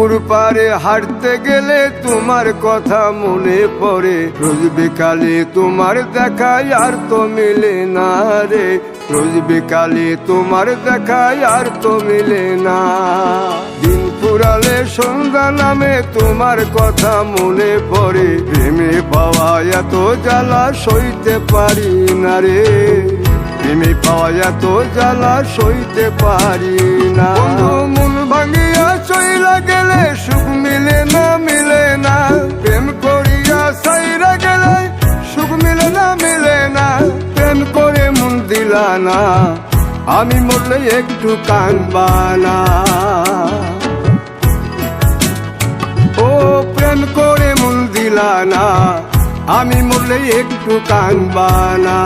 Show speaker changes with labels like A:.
A: পুকুর পাড়ে হাঁটতে গেলে তোমার কথা মনে পড়ে, রোজ বিকালে তোমার দেখা আর তো মিলে না রে, রোজ বিকালে তোমার দেখা আর তো মিলে না। দিন ফুরালে সন্ধ্যা নামে তোমার কথা মনে পড়ে, প্রেমে পাওয়া এত জ্বালা সইতে পারি না রে, প্রেমে পাওয়া এত জ্বালা সইতে পারি না। মন ভাঙিয়া চইলা গেলে সুখ মিলে না, মিলে না, প্রেম করিয়া সাইরা গেলে সুখ মিলে না, মিলে না, প্রেম করে মন দিলা না, আমি মরলে একটু কাঁদবা না। ও প্রেম করে মন দিলা না, আমি মরলে একটু কাঁদবা না।